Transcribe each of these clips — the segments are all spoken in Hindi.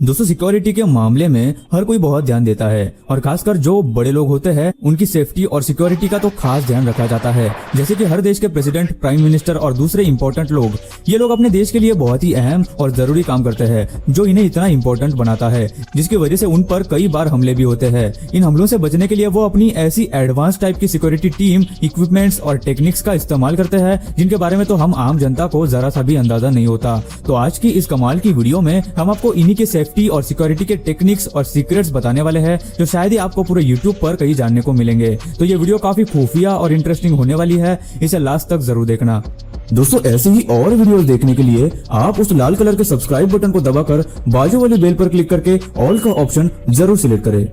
दोस्तों सिक्योरिटी के मामले में हर कोई बहुत ध्यान देता है और खासकर जो बड़े लोग होते हैं उनकी सेफ्टी और सिक्योरिटी का तो खास ध्यान रखा जाता है। जैसे कि हर देश के प्रेसिडेंट, प्राइम मिनिस्टर और दूसरे इंपॉर्टेंट लोग, ये लोग अपने देश के लिए बहुत ही अहम और जरूरी काम करते हैं जो इन्हें इतना इंपॉर्टेंट बनाता है, जिसकी वजह से उन पर कई बार हमले भी होते हैं। इन हमलों से बचने के लिए वो अपनी ऐसी एडवांस टाइप की सिक्योरिटी टीम, इक्विपमेंट्स और टेक्निक्स का इस्तेमाल करते हैं जिनके बारे में तो हम आम जनता को जरा सा भी अंदाजा नहीं होता। तो आज की इस कमाल की वीडियो में हम आपको इन्हीं के सेफ्टी और सिक्योरिटी के टेक्निक्स और सीक्रेट्स बताने वाले हैं जो शायद ही आपको पूरे YouTube पर कहीं जानने को मिलेंगे। तो ये वीडियो काफी खुफिया और इंटरेस्टिंग होने वाली है, इसे लास्ट तक जरूर देखना। दोस्तों ऐसे ही और वीडियोस देखने के लिए आप उस लाल कलर के सब्सक्राइब बटन को दबाकर बाजू वाली बेल पर क्लिक करके ऑल का ऑप्शन जरूर सिलेक्ट करें।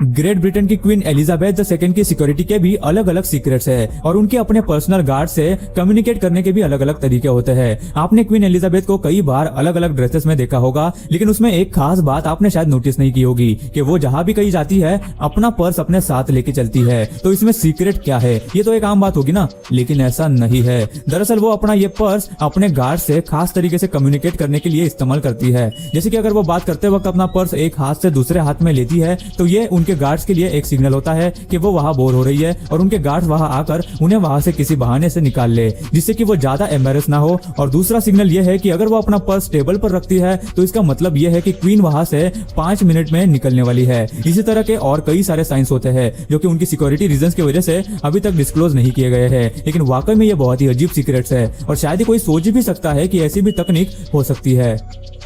ग्रेट ब्रिटेन की क्वीन एलिजाबेथ II की सिक्योरिटी के भी अलग अलग सीक्रेट्स है और उनके अपने पर्सनल गार्ड से कम्युनिकेट करने के भी अलग अलग तरीके होते हैं। आपने क्वीन एलिजाबेथ को कई बार अलग अलग ड्रेसेस में देखा होगा, लेकिन उसमें एक खास बात आपने शायद नोटिस नहीं की होगी कि वो जहां भी कहीं जाती है अपना पर्स अपने साथ लेके चलती है। तो इसमें सीक्रेट क्या है? ये तो एक आम बात होगी ना, लेकिन ऐसा नहीं है। दरअसल वो अपना ये पर्स अपने गार्ड से खास तरीके से कम्युनिकेट करने के लिए इस्तेमाल करती है। जैसे कि अगर वो बात करते वक्त अपना पर्स एक हाथ से दूसरे हाथ में लेती है तो ये उनके गार्ड्स के लिए एक सिग्नल होता है कि वो वहां बोर हो रही है और उनके गार्ड्स वहां आकर उन्हें वहां से किसी बहाने से निकाल ले, जिससे कि वो ज्यादा एम्बैरेस ना हो। और दूसरा सिग्नल ये है कि अगर वो अपना पर्स टेबल पर रखती है तो इसका मतलब ये है कि क्वीन वहां से 5 मिनट में निकलने वाली है। इसी तरह के और कई सारे साइंस होते हैं जो कि उनकी सिक्योरिटी रीजंस की वजह से अभी तक डिस्क्लोज नहीं किए गए हैं, लेकिन वाकई में ये बहुत ही अजीब सीक्रेट्स है और शायद ही कोई सोच भी सकता है कि ऐसी भी तकनीक हो सकती है।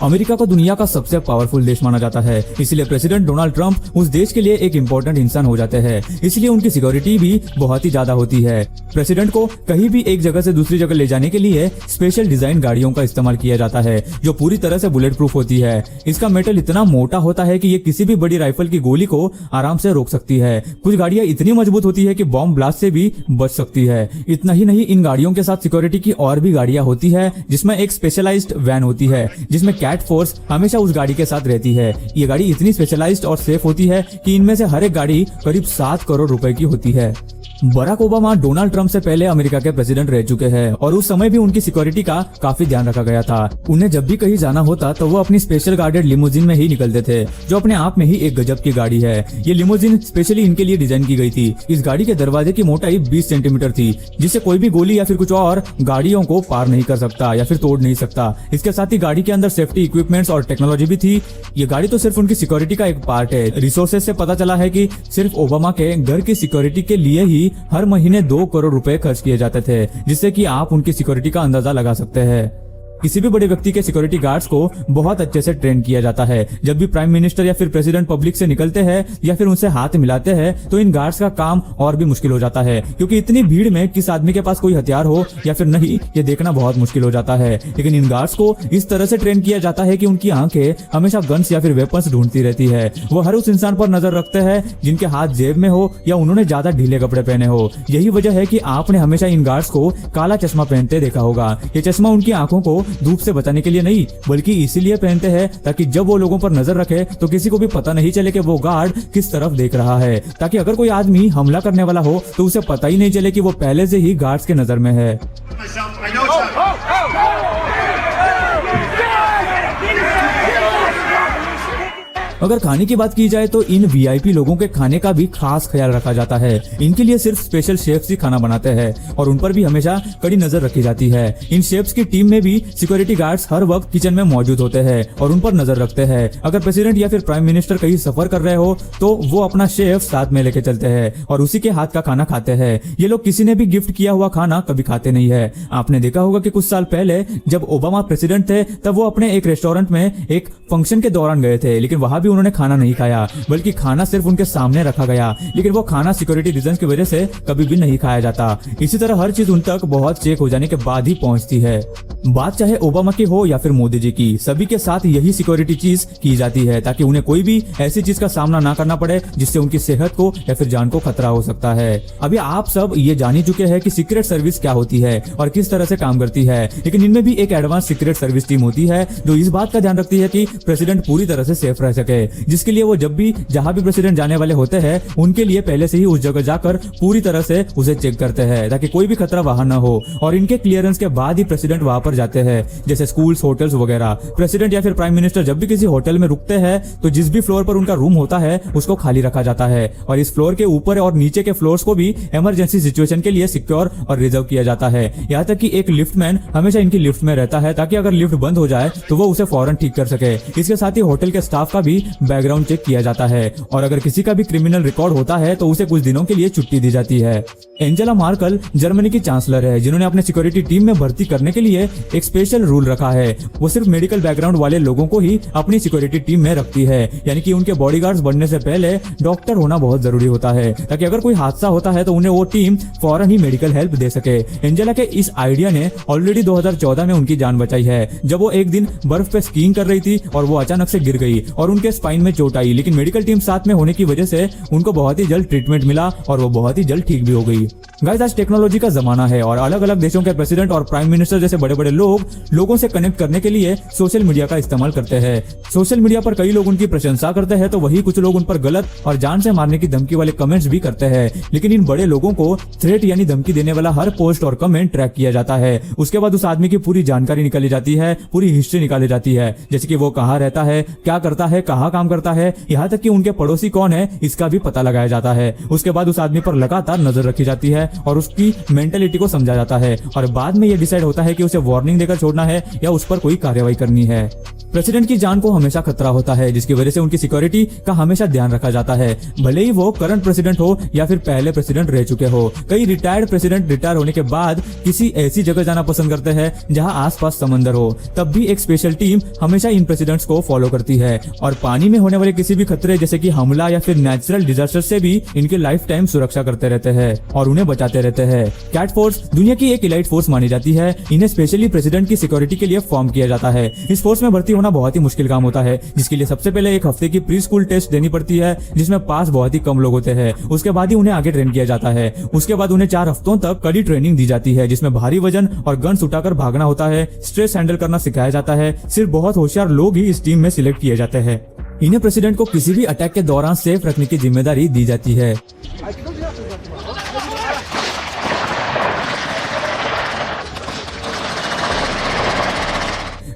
अमेरिका को दुनिया का सबसे पावरफुल देश माना जाता है, इसलिए प्रेसिडेंट डोनाल्ड ट्रंप उस देश के लिए एक इंपॉर्टेंट इंसान हो जाते हैं, इसलिए उनकी सिक्योरिटी भी बहुत ही ज्यादा होती है। प्रेसिडेंट को कहीं भी एक जगह से दूसरी जगह ले जाने के लिए स्पेशल डिजाइन गाड़ियों का इस्तेमाल किया जाता है जो पूरी तरह से बुलेट प्रूफ होती है। इसका मेटल इतना मोटा होता है कि ये किसी भी बड़ी राइफल की गोली को आराम से रोक सकती है। कुछ गाड़ियां इतनी मजबूत होती है कि बॉम्ब ब्लास्ट से भी बच सकती है। इतना ही नहीं, इन गाड़ियों के साथ सिक्योरिटी की और भी गाड़ियां होती है जिसमें एक स्पेशलाइज्ड वैन होती है जिसमें कैट फोर्स हमेशा उस गाड़ी के साथ रहती है। ये गाड़ी इतनी स्पेशलाइज्ड और सेफ होती है कि इनमें से हर एक गाड़ी करीब 7 करोड़ रुपए की होती है। बराक ओबामा डोनाल्ड ट्रंप से पहले अमेरिका के प्रेसिडेंट रह चुके हैं और उस समय भी उनकी सिक्योरिटी का काफी ध्यान रखा गया था। उन्हें जब भी कहीं जाना होता तो वो अपनी स्पेशल गार्डेड लिमोजिन में ही निकलते थे, जो अपने आप में ही एक गजब की गाड़ी है। ये लिमोजिन स्पेशली इनके लिए डिजाइन की गई थी। इस गाड़ी के दरवाजे की मोटाई 20 सेंटीमीटर थी, जिससे कोई भी गोली या फिर कुछ और गाड़ियों को पार नहीं कर सकता या फिर तोड़ नहीं सकता। इसके साथ ही गाड़ी के अंदर सेफ्टी इक्विपमेंट्स और टेक्नोलॉजी भी थी। ये गाड़ी तो सिर्फ उनकी सिक्योरिटी का एक पार्ट है। रिसोर्सेज से पता चला है कि सिर्फ ओबामा के घर की सिक्योरिटी के लिए ही हर महीने 2 करोड़ रुपए खर्च किए जाते थे, जिससे कि आप उनकी सिक्योरिटी का अंदाजा लगा सकते हैं। किसी भी बड़े व्यक्ति के सिक्योरिटी गार्ड्स को बहुत अच्छे से ट्रेन किया जाता है। जब भी प्राइम मिनिस्टर या फिर प्रेसिडेंट पब्लिक से निकलते हैं या फिर उनसे हाथ मिलाते हैं तो इन गार्ड्स का काम और भी मुश्किल हो जाता है, क्योंकि इतनी भीड़ में किस आदमी के पास कोई हथियार हो या फिर नहीं, ये देखना बहुत मुश्किल हो जाता है। लेकिन इन गार्ड्स को इस तरह से ट्रेन किया जाता है कि उनकी आंखें हमेशा गन्स या फिर वेपन्स ढूंढती रहती है। वो हर उस इंसान पर नजर रखते हैं जिनके हाथ जेब में हो या उन्होंने ज्यादा ढीले कपड़े पहने हो। यही वजह है कि आपने हमेशा इन गार्ड्स को काला चश्मा पहनते देखा होगा। ये चश्मा उनकी आंखों को धूप से बचाने के लिए नहीं, बल्कि इसीलिए पहनते हैं ताकि जब वो लोगों पर नजर रखे तो किसी को भी पता नहीं चले कि वो गार्ड किस तरफ देख रहा है, ताकि अगर कोई आदमी हमला करने वाला हो तो उसे पता ही नहीं चले कि वो पहले से ही गार्ड्स के नजर में है। अगर खाने की बात की जाए तो इन वीआईपी लोगों के खाने का भी खास ख्याल रखा जाता है। इनके लिए सिर्फ स्पेशल शेफ्स ही खाना बनाते हैं और उन पर भी हमेशा कड़ी नजर रखी जाती है। इन शेफ्स की टीम में भी सिक्योरिटी गार्ड्स हर वक्त किचन में मौजूद होते हैं और उन पर नजर रखते हैं। अगर प्रेसिडेंट या फिर प्राइम मिनिस्टर कहीं सफर कर रहे हो तो वो अपना शेफ साथ में लेके चलते हैं और उसी के हाथ का खाना खाते हैं। ये लोग किसी ने भी गिफ्ट किया हुआ खाना कभी खाते नहीं है। आपने देखा होगा कि कुछ साल पहले जब ओबामा प्रेसिडेंट थे तब वो अपने एक रेस्टोरेंट में एक फंक्शन के दौरान गए थे, लेकिन वहां भी उन्होंने खाना नहीं खाया, बल्कि खाना सिर्फ उनके सामने रखा गया, लेकिन वो खाना सिक्योरिटी रीजंस की वजह से कभी भी नहीं खाया जाता। इसी तरह हर चीज उन तक बहुत चेक हो जाने के बाद ही पहुंचती है। बात चाहे ओबामा की हो या फिर मोदी जी की, सभी के साथ यही सिक्योरिटी चीज की जाती है ताकि उन्हें कोई भी ऐसी चीज का सामना ना करना पड़े जिससे उनकी सेहत को या फिर जान को खतरा हो सकता है। अभी आप सब ये जान ही चुके हैं कि सीक्रेट सर्विस क्या होती है और किस तरह से काम करती है, लेकिन इनमें भी एक एडवांस सीक्रेट सर्विस टीम होती है जो इस बात का ध्यान रखती है कि प्रेसिडेंट पूरी तरह से सेफ रह सके सके, जिसके लिए वो जब भी जहां भी प्रेसिडेंट जाने वाले होते हैं उनके लिए पहले से ही उस जगह जाकर पूरी तरह से उसे चेक करते हैं ताकि कोई भी खतरा वहां ना हो, और इनके क्लियरेंस के बाद ही प्रेसिडेंट वहां पर जाते हैं। जैसे स्कूल्स, होटल्स वगैरह। प्रेसिडेंट या फिर प्राइम मिनिस्टर जब भी किसी होटल में रुकते हैं तो जिस भी फ्लोर पर उनका रूम होता है उसको खाली रखा जाता है, और इस फ्लोर के ऊपर और नीचे के फ्लोर्स को भी इमरजेंसी सिचुएशन के लिए सिक्योर और रिजर्व किया जाता है। यहाँ तक कि एक लिफ्टमैन हमेशा इनकी लिफ्ट में रहता है ताकि अगर लिफ्ट बंद हो जाए तो वो उसे फौरन ठीक कर सके। इसके साथ ही होटल के स्टाफ का भी बैकग्राउंड चेक किया जाता है, और अगर किसी का भी क्रिमिनल रिकॉर्ड होता है तो उसे कुछ दिनों के लिए छुट्टी दी जाती है। एंजेला मार्कल जर्मनी की चांसलर है, जिन्होंने अपने सिक्योरिटी टीम में भर्ती करने के लिए एक स्पेशल रूल रखा है। वो सिर्फ मेडिकल बैकग्राउंड वाले लोगों को ही अपनी सिक्योरिटी टीम में रखती है, यानी कि उनके बॉडीगार्ड्स बनने से पहले डॉक्टर होना बहुत जरूरी होता है ताकि अगर कोई हादसा होता है तो उन्हें वो टीम फौरन ही मेडिकल हेल्प दे सके। एंजेला के इस आइडिया ने ऑलरेडी 2014 में उनकी जान बचाई है, जब वो एक दिन बर्फ पे स्कीइंग कर रही थी और वो अचानक से गिर गई और उनके स्पाइन में चोट आई, लेकिन मेडिकल टीम साथ में होने की वजह से उनको बहुत ही जल्द ट्रीटमेंट मिला और वो बहुत ही जल्द ठीक भी हो गई। गाइस, आज टेक्नोलॉजी का जमाना है और अलग अलग देशों के प्रेसिडेंट और प्राइम मिनिस्टर जैसे बड़े बड़े लोगों से कनेक्ट करने के लिए सोशल मीडिया का इस्तेमाल करते हैं। सोशल मीडिया पर कई लोग उनकी प्रशंसा करते हैं तो वही कुछ लोग उन पर गलत और जान से मारने की धमकी वाले कमेंट्स भी करते हैं, लेकिन इन बड़े लोगों को थ्रेट यानी धमकी देने वाला हर पोस्ट और कमेंट ट्रैक किया जाता है। उसके बाद उस आदमी की पूरी जानकारी निकाली जाती है, पूरी हिस्ट्री निकाली जाती है, जैसे कि वो कहाँ रहता है, क्या करता है, कहाँ काम करता है, यहाँ तक कि उनके पड़ोसी कौन है इसका भी पता लगाया जाता है। उसके बाद उस आदमी पर लगातार नजर रखी जाती है और उसकी मेंटेलिटी को समझा जाता है, और बाद में ये डिसाइड होता है कि उसे वार्निंग देकर छोड़ना है या उस पर कोई कार्रवाई करनी है। प्रेसिडेंट की जान को हमेशा खतरा होता है, जिसकी वजह से उनकी सिक्योरिटी का हमेशा ध्यान रखा जाता है, भले ही वो करंट प्रेसिडेंट हो या फिर पहले प्रेसिडेंट रह चुके हो। कई रिटायर्ड प्रेसिडेंट रिटायर होने के बाद किसी ऐसी जगह जाना पसंद करते हैं जहां आसपास समंदर हो, तब भी एक स्पेशल टीम हमेशा इन प्रेसिडेंट्स को फॉलो करती है, और पानी में होने वाले किसी भी खतरे जैसे कि हमला या फिर नेचुरल डिजास्टर से भी इनके लाइफ टाइम सुरक्षा करते रहते हैं और उन्हें बचाते रहते हैं। कैट फोर्स दुनिया की एक इलाइट फोर्स मानी जाती है। इन्हें स्पेशली प्रेसिडेंट की सिक्योरिटी के लिए फॉर्म किया जाता है। इस फोर्स में भर्ती होना बहुत ही मुश्किल काम होता है, जिसके लिए सबसे पहले एक हफ्ते की प्री स्कूल टेस्ट देनी पड़ती है, जिसमें पास बहुत ही कम लोग होते हैं। उसके बाद ही उन्हें आगे ट्रेन किया जाता है। उसके बाद उन्हें 4 हफ्तों तक कड़ी ट्रेनिंग दी जाती है, जिसमें भारी वजन और गन्स उठाकर भागना होता है, स्ट्रेस हैंडल करना सिखाया जाता है। सिर्फ बहुत होशियार लोग ही इस टीम में सिलेक्ट किए जाते हैं। इन्हें प्रेसिडेंट को किसी भी अटैक के दौरान सेफ रखने की जिम्मेदारी दी जाती है।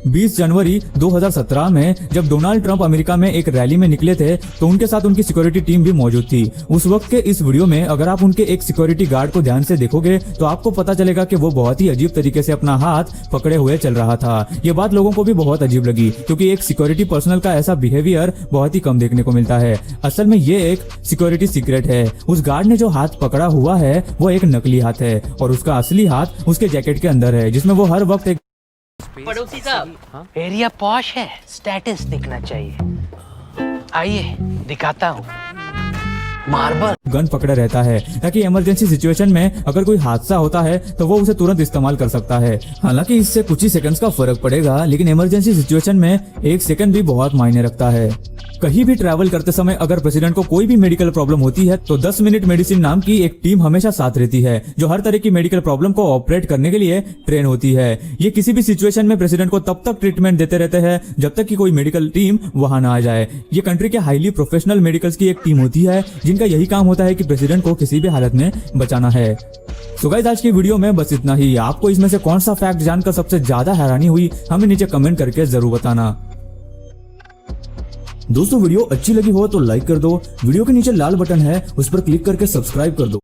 20 जनवरी 2017 में जब डोनाल्ड ट्रंप अमेरिका में एक रैली में निकले थे तो उनके साथ उनकी सिक्योरिटी टीम भी मौजूद थी। उस वक्त के इस वीडियो में अगर आप उनके एक सिक्योरिटी गार्ड को ध्यान से देखोगे तो आपको पता चलेगा कि वो बहुत ही अजीब तरीके से अपना हाथ पकड़े हुए चल रहा था। ये बात लोगों को भी बहुत अजीब लगी, क्योंकि एक सिक्योरिटी पर्सनल का ऐसा बिहेवियर बहुत ही कम देखने को मिलता है। असल में ये एक सिक्योरिटी सीक्रेट है। उस गार्ड ने जो हाथ पकड़ा हुआ है वो एक नकली हाथ है और उसका असली हाथ उसके जैकेट के अंदर है, जिसमें वो हर वक्त एक पड़ोसी साहब, एरिया पॉश है, स्टेटस दिखना चाहिए। आइए दिखाता हूँ। मार्बल गन पकड़ा रहता है ताकि इमरजेंसी सिचुएशन में अगर कोई हादसा होता है तो वो उसे तुरंत इस्तेमाल कर सकता है। हालांकि इससे कुछ ही सेकंड्स का फर्क पड़ेगा, लेकिन इमरजेंसी सिचुएशन में 1 सेकंड भी बहुत मायने रखता है। कहीं भी ट्रैवल करते समय अगर प्रेसिडेंट को कोई भी मेडिकल प्रॉब्लम होती है तो 10 मिनट मेडिसिन नाम की एक टीम हमेशा साथ रहती है, जो हर तरह की मेडिकल प्रॉब्लम को ऑपरेट करने के लिए ट्रेन होती है। ये किसी भी सिचुएशन में प्रेसिडेंट को तब तक ट्रीटमेंट देते रहते हैं जब तक कि कोई मेडिकल टीम वहां ना आ जाए। ये कंट्री के हाईली प्रोफेशनल मेडिकल्स की एक टीम होती है, जिनका यही काम होता है कि प्रेसिडेंट को किसी भी हालत में बचाना है। तो गाइस, आज की वीडियो में बस इतना ही। आपको इसमें से कौन सा फैक्ट जानकर सबसे ज्यादा हैरानी हुई हमें नीचे कमेंट करके जरूर बताना। दोस्तों, वीडियो अच्छी लगी हो तो लाइक कर दो। वीडियो के नीचे लाल बटन है, उस पर क्लिक करके सब्सक्राइब कर दो।